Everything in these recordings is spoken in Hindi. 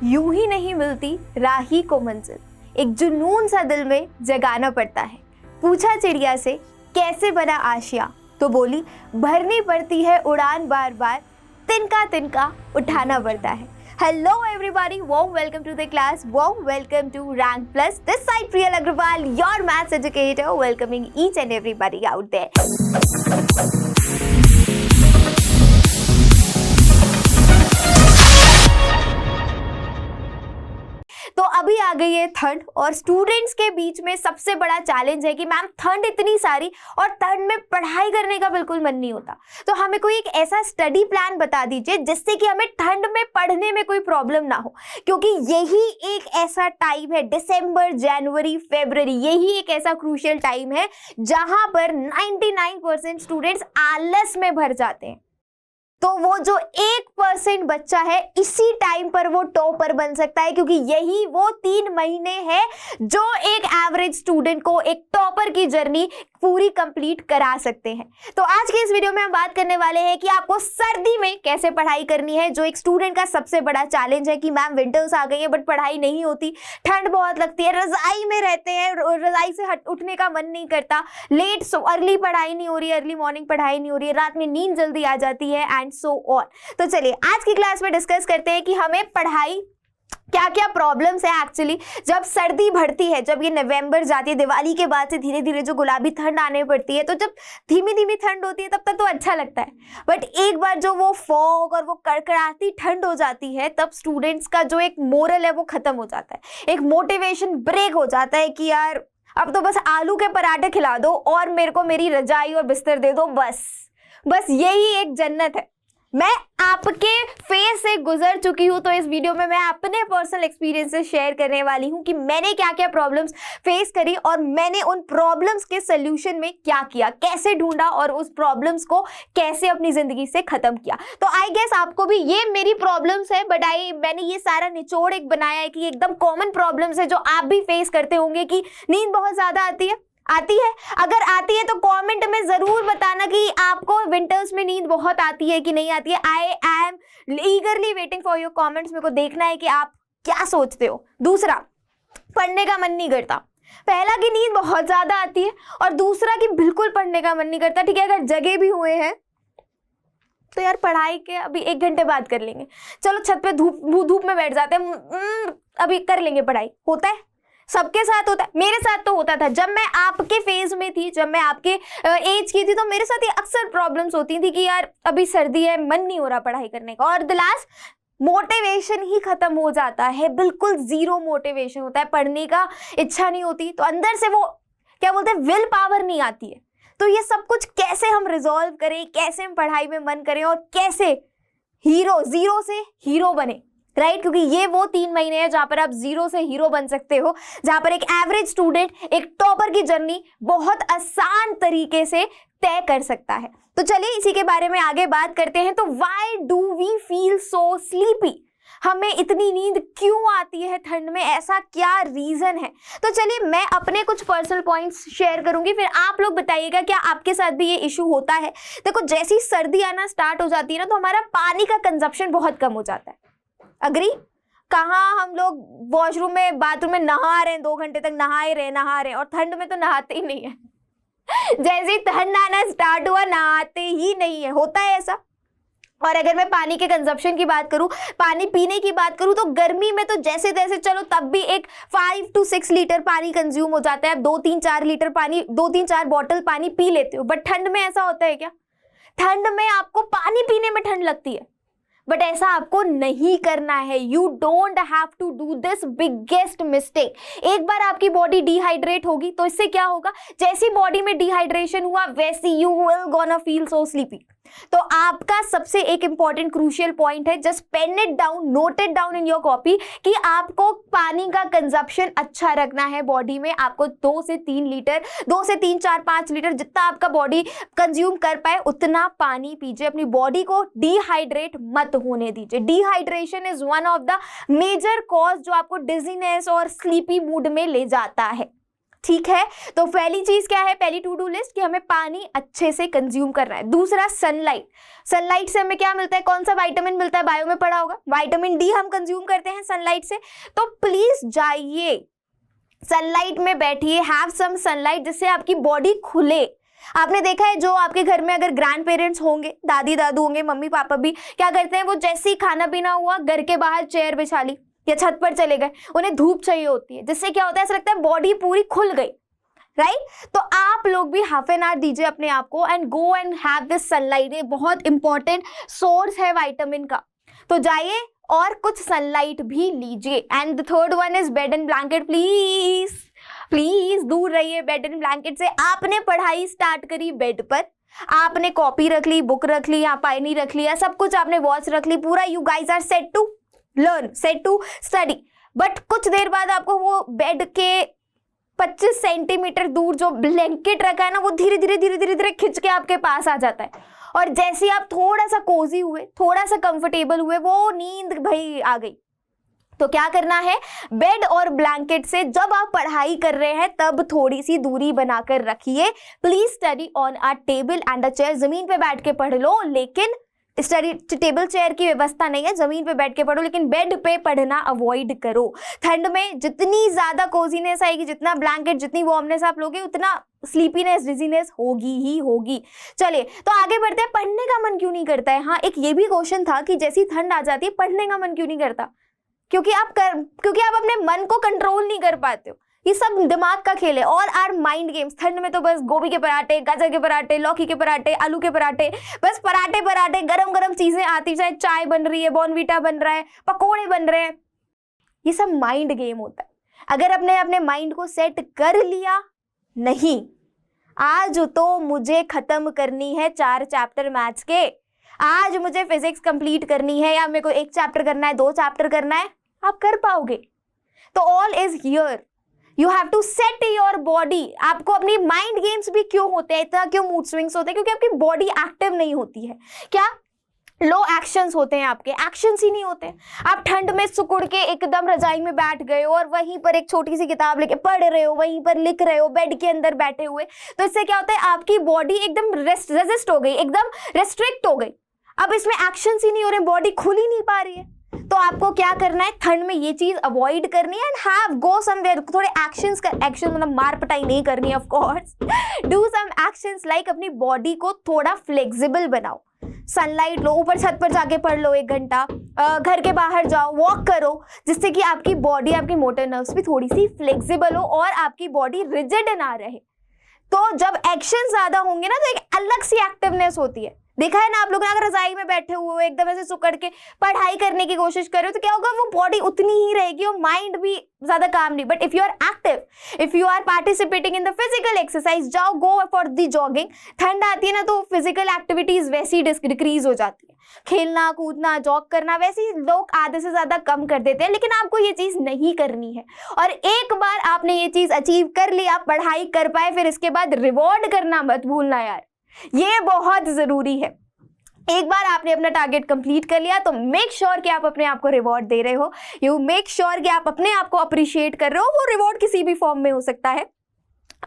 यूं ही नहीं मिलती राही को मंजिल, एक जुनून सा दिल में जगाना पड़ता है। पूछा चिड़िया से कैसे बना आशिया, तो बोली भरनी पड़ती है उड़ान बार बार, तिनका तिनका उठाना पड़ता है। Hello everybody, warm welcome to the class, warm welcome to Rank Plus. This side Priyal Agrawal, your maths educator, welcoming each and everybody out there. तो अभी आ गई है ठंड और स्टूडेंट्स के बीच में सबसे बड़ा चैलेंज है कि मैम ठंड इतनी सारी और ठंड में पढ़ाई करने का बिल्कुल मन नहीं होता। तो हमें कोई एक ऐसा स्टडी प्लान बता दीजिए जिससे कि हमें ठंड में पढ़ने में कोई प्रॉब्लम ना हो, क्योंकि यही एक ऐसा टाइम है, दिसंबर, जनवरी, फरवरी, यही एक ऐसा क्रूशियल टाइम है जहां पर 99% स्टूडेंट्स आलस में भर जाते हैं। तो वो जो 1% बच्चा है इसी टाइम पर वो टॉपर बन सकता है, क्योंकि यही वो 3 महीने है जो एक एवरेज स्टूडेंट को एक टॉपर की जर्नी पूरी कंप्लीट करा सकते हैं। तो आज के इस वीडियो में हम बात करने वाले हैं कि आपको सर्दी में कैसे पढ़ाई करनी है, जो एक स्टूडेंट का सबसे बड़ा चैलेंज है कि मैम विंटर्स आ गई है बट पढ़ाई नहीं होती, ठंड बहुत लगती है, रजाई में रहते हैं, रजाई से उठने का मन नहीं करता, लेट सो अर्ली पढ़ाई नहीं हो रही है, अर्ली मॉर्निंग पढ़ाई नहीं हो रही है, रात में नींद जल्दी आ जाती है एंड सो ऑन। तो चलिए आज की क्लास में डिस्कस करते हैं कि हमें पढ़ाई क्या क्या प्रॉब्लम्स है एक्चुअली जब सर्दी बढ़ती है, जब ये नवंबर जाती है, दिवाली के बाद से धीरे धीरे जो गुलाबी ठंड आने पड़ती है, तो जब धीमी धीमी ठंड होती है तब तक तो अच्छा लगता है, बट एक बार जो वो फॉग और वो कड़कड़ाती ठंड हो जाती है तब स्टूडेंट्स का जो एक मोरल है वो खत्म हो जाता है, एक मोटिवेशन ब्रेक हो जाता है कि यार अब तो बस आलू के पराठे खिला दो और मेरे को मेरी रजाई और बिस्तर दे दो, बस यही एक जन्नत है। मैं आपके फेस से गुजर चुकी हूँ, तो इस वीडियो में मैं अपने पर्सनल एक्सपीरियंसेस शेयर करने वाली हूँ कि मैंने क्या क्या प्रॉब्लम्स फेस करी और मैंने उन प्रॉब्लम्स के सोल्यूशन में क्या किया, कैसे ढूंढा और उस प्रॉब्लम्स को कैसे अपनी जिंदगी से खत्म किया। तो आई गेस आपको भी ये मेरी प्रॉब्लम्स है, बट मैंने ये सारा निचोड़ एक बनाया है कि एकदम कॉमन प्रॉब्लम्स है जो आप भी फेस करते होंगे कि नींद बहुत ज्यादा आती है। अगर आती है तो कमेंट में जरूर बताना कि आपको विंटर्स में नींद बहुत आती है कि नहीं आती है। I am ईगरली waiting for your comments. मेरे को देखना है कि आप क्या सोचते हो। दूसरा, पढ़ने का मन नहीं करता। पहला कि नींद बहुत ज्यादा आती है और दूसरा कि बिल्कुल पढ़ने का मन नहीं करता। ठीक है, अगर जगे भी हुए हैं तो यार पढ़ाई के अभी 1 घंटे बाद कर लेंगे, चलो छत पे धूप में बैठ जाते हैं, अभी कर लेंगे पढ़ाई। होता है, सबके साथ होता है, मेरे साथ तो होता था। जब मैं आपके फेज में थी, जब मैं आपके एज की थी, तो मेरे साथ ये अक्सर प्रॉब्लम्स होती थी कि यार अभी सर्दी है, मन नहीं हो रहा पढ़ाई करने का, और द लास्ट मोटिवेशन ही खत्म हो जाता है, बिल्कुल जीरो मोटिवेशन होता है, पढ़ने का इच्छा नहीं होती, तो अंदर से वो क्या बोलते हैं, विल पावर नहीं आती है। तो ये सब कुछ कैसे हम रिजॉल्व करें, कैसे हम पढ़ाई में मन करें और कैसे जीरो से हीरो बने, राइट? क्योंकि ये वो 3 महीने हैं जहां पर आप जीरो से हीरो बन सकते हो, जहां पर एक एवरेज स्टूडेंट एक टॉपर की जर्नी बहुत आसान तरीके से तय कर सकता है। तो चलिए इसी के बारे में आगे बात करते हैं। तो why do we feel so sleepy, हमें इतनी नींद क्यों आती है ठंड में, ऐसा क्या रीजन है? तो चलिए मैं अपने कुछ पर्सनल पॉइंट्स शेयर करूंगी, फिर आप लोग बताइएगा क्या आपके साथ भी ये इशू होता है। देखो, जैसी सर्दी आना स्टार्ट हो जाती है ना, तो हमारा पानी का कंजप्शन बहुत कम हो जाता है। अग्री? कहाँ हम लोग वॉशरूम में, बाथरूम में नहा रहे हैं, 2 घंटे तक नहा रहे हैं, और ठंड में तो नहाते ही नहीं है। जैसे ही ठंड आना स्टार्ट हुआ नहाते ही नहीं है, होता है ऐसा। और अगर मैं पानी के कंजप्शन की बात करूं, पानी पीने की बात करूं, तो गर्मी में तो जैसे तैसे चलो तब भी एक 5 to 6 लीटर पानी कंज्यूम हो जाता है, 2-3-4 लीटर पानी, 2-3-4 बॉटल पानी पी लेते हो। बट ठंड में ऐसा होता है क्या? ठंड में आपको पानी पीने में ठंड लगती है, बट ऐसा आपको नहीं करना है। You don't have to do this biggest mistake. एक बार आपकी बॉडी डिहाइड्रेट होगी तो इससे क्या होगा, जैसी बॉडी में डिहाइड्रेशन हुआ वैसी you will gonna feel so sleepy. तो आपका सबसे एक इंपॉर्टेंट क्रूशियल पॉइंट है, just pen it down, note it down in your copy, कि आपको पानी का कंजप्शन अच्छा रखना है बॉडी में। आपको 2 से 3 लीटर, 2 से 3, 4, 5 लीटर जितना आपका बॉडी कंज्यूम कर पाए उतना पानी पीजिए। अपनी बॉडी को डिहाइड्रेट मत होने दीजिए। Dehydration is one of the major cause जो आपको डिजीनेस और स्लीपी मूड में ले जाता है। ठीक है, तो पहली चीज क्या है, पहली टू डू लिस्ट कि हमें पानी अच्छे से कंज्यूम करना है। दूसरा सनलाइट, सनलाइट से हमें क्या मिलता है, कौन सा विटामिन मिलता है, बायो में पढ़ा होगा, विटामिन डी हम कंज्यूम करते हैं सनलाइट से। तो प्लीज जाइए सनलाइट में बैठिए, हैव सम सनलाइट, जिससे आपकी बॉडी खुले। आपने देखा है जो आपके घर में अगर ग्रैंड पेरेंट्स होंगे, दादी दादू होंगे, मम्मी पापा भी क्या करते हैं, वो जैसे ही खाना पीना हुआ घर के बाहर चेयर बिछा ली या छत पर चले गए, उन्हें धूप चाहिए होती है, जिससे क्या होता है, ऐसा लगता है बॉडी पूरी खुल गई, राइट। तो आप लोग भी हाफ एन आवर दीजिए अपने आप को and go and have this sunlight. ये बहुत इंपॉर्टेंट सोर्स है विटामिन का, तो जाइए और कुछ सनलाइट भी लीजिए। And the third one is bed and blanket. Please please दूर रहिए बेड एंड ब्लैंकेट से। आपने पढ़ाई स्टार्ट करी बेड पर, आपने कॉपी रख ली, बुक रख ली, यहाँ पानी रख लिया, सब कुछ आपने वॉच रख ली, पूरा you guys are set to learn, set to study. But कुछ देर बाद आपको वो बेड के 25 सेंटीमीटर दूर जो ब्लैंकेट रखा है ना, वो धीरे धीरे धीरे धीरे धीरे खिंच के आपके पास आ जाता है, और जैसे आप थोड़ा सा कोजी हुए, थोड़ा सा कंफर्टेबल हुए, वो नींद भाई आ गई। तो क्या करना है, बेड और ब्लैंकेट से जब आप पढ़ाई कर रहे हैं तब थोड़ी सी दूरी बनाकर रखिए। Please study on a table and a chair. जमीन पे बैठ के पढ़ लो, लेकिन स्टडी टेबल चेयर की व्यवस्था नहीं है, जमीन पे बैठ के पढ़ो, लेकिन बेड पे पढ़ना अवॉइड करो। ठंड में जितनी ज्यादा कोजीनेस आएगी, जितना ब्लैंकेट, जितनी वार्मनेस आप लोगे, उतना स्लीपीनेस, डिजीनेस होगी ही होगी। चलिए तो आगे बढ़ते हैं। पढ़ने का मन क्यों नहीं करता है? हाँ, एक ये भी क्वेश्चन था कि जैसी ठंड आ जाती है पढ़ने का मन क्यों नहीं करता? क्योंकि आप अपने मन को कंट्रोल नहीं कर पाते हो। ये सब दिमाग का खेल है। और आर माइंड गेम्स। ठंड में तो बस गोभी के पराठे, गाजर के पराठे, लौकी के पराठे, आलू के पराठे, बस पराठे पराठे, गरम गरम चीजें आती, चाहे चाय बन रही है, बॉर्नवीटा बन रहा है, पकोड़े बन रहे हैं, ये सब माइंड गेम होता है। अगर अपने अपने माइंड को सेट कर लिया, नहीं आज तो मुझे खत्म करनी है 4 चैप्टर मैथ्स के, आज मुझे फिजिक्स कंप्लीट करनी है, या मेरे को 1 चैप्टर करना है, 2 चैप्टर करना है, आप कर पाओगे। तो all is here, you have to set your body. आपको अपनी माइंड गेम्स भी क्यों होते हैं, इतना क्यों मूड स्विंग्स होते हैं? क्योंकि आपकी बॉडी एक्टिव नहीं होती है। क्या लो एक्शंस होते हैं, आपके एक्शंस ही नहीं होते। आप ठंड में सुकुड़ के एकदम रजाई में बैठ गए हो और वहीं पर एक छोटी सी किताब लेके पढ़ रहे हो, वहीं पर लिख रहे हो, बेड के अंदर बैठे हुए, तो इससे क्या होता है, आपकी बॉडी एकदम रेजिस्ट हो गई, एकदम रेस्ट्रिक्ट हो गई। अब इसमें एक्शंस ही नहीं हो रहे, बॉडी खुल ही नहीं पा रही है। तो आपको क्या करना है, ठंड में ये चीज अवॉइड करनी है एंड हैव गो समवेयर। थोड़े एक्शंस का, एक्शन मतलब मार पटाई नहीं करनी of course, do some actions like अपनी बॉडी को थोड़ा फ्लेक्सिबल बनाओ। सनलाइट लो, ऊपर छत पर जाके पढ़ लो 1 घंटा, घर के बाहर जाओ, वॉक करो, जिससे कि आपकी बॉडी, आपकी मोटर नर्व्स भी थोड़ी सी फ्लेक्सिबल हो और आपकी बॉडी रिजिड ना रहे। तो जब एक्शन ज्यादा होंगे ना, तो एक अलग सी एक्टिवनेस होती है। देखा है ना आप लोग, अगर रजाई में बैठे हुए हो, एकदम ऐसे सुकड़ के पढ़ाई करने की कोशिश कर रहे हो, तो क्या होगा, वो बॉडी उतनी ही रहेगी और माइंड भी ज्यादा काम नहीं। But if you are active, if you are participating in the physical exercise, जाओ, गो फॉर द जॉगिंग। ठंड आती है ना, तो फिजिकल एक्टिविटीज वैसी डिक्रीज हो जाती है, खेलना कूदना, जॉग करना, वैसे लोग आधे से ज्यादा कम कर देते हैं। लेकिन आपको ये चीज नहीं करनी है, और एक बार आपने ये चीज अचीव कर ली, आप पढ़ाई कर पाए, फिर इसके बाद रिवॉर्ड करना मत भूलना यार, ये बहुत जरूरी है। एक बार आपने अपना टारगेट कंप्लीट कर लिया, तो मेक श्योर कि आप अपने आप को रिवॉर्ड दे रहे हो, यू मेक श्योर कि आप अपने आप को अप्रिशिएट कर रहे हो। वो रिवॉर्ड किसी भी फॉर्म में हो सकता है।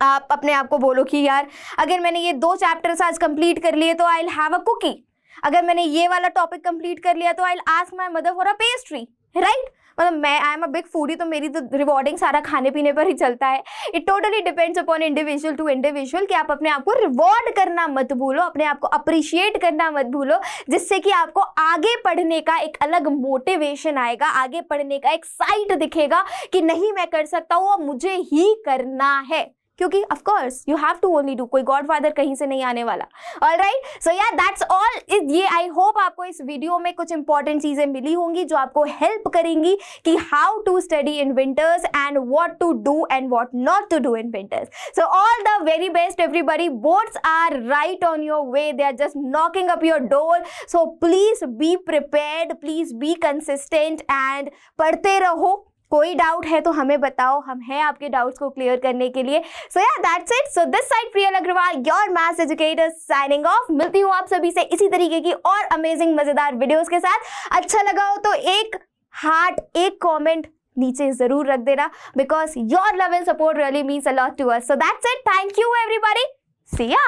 आप अपने आप को बोलो कि यार अगर मैंने ये 2 चैप्टर्स आज कंप्लीट कर लिए तो I will have a cookie, अगर मैंने ये वाला टॉपिक कंप्लीट कर लिया तो I will ask my mother for a pastry, right. मतलब मैं I am a big foodie, तो मेरी तो रिवॉर्डिंग सारा खाने पीने पर ही चलता है। It totally depends upon individual to individual कि आप अपने आप को रिवॉर्ड करना मत भूलो, अपने आप को अप्रिशिएट करना मत भूलो, जिससे कि आपको आगे पढ़ने का एक अलग मोटिवेशन आएगा, आगे पढ़ने का एक साइट दिखेगा कि नहीं मैं कर सकता हूँ और मुझे ही करना है। क्योंकि of course you have to only do, कोई गॉडफादर कहीं से नहीं आने वाला। Alright, so yeah that's all. ये आई होप आपको इस वीडियो में कुछ इंपॉर्टेंट चीजें मिली होंगी जो आपको हेल्प करेंगी कि how to study in winters and what to do and what not to do in winters. So all the very best everybody, boards are right on your way, they are just knocking up your door, so please be prepared, please be consistent and पढ़ते रहो। कोई डाउट है तो हमें बताओ, हम हैं आपके डाउट्स को क्लियर करने के लिए। So yeah that's it. So this side Priyal Agarwal, your maths educator, signing off. मिलती हूँ आप सभी से इसी तरीके की और अमेजिंग मजेदार वीडियोस के साथ। अच्छा लगा हो तो एक हार्ट, एक कमेंट नीचे जरूर रख देना, because your love and support really means a lot to us. So that's it. Thank you everybody. See या.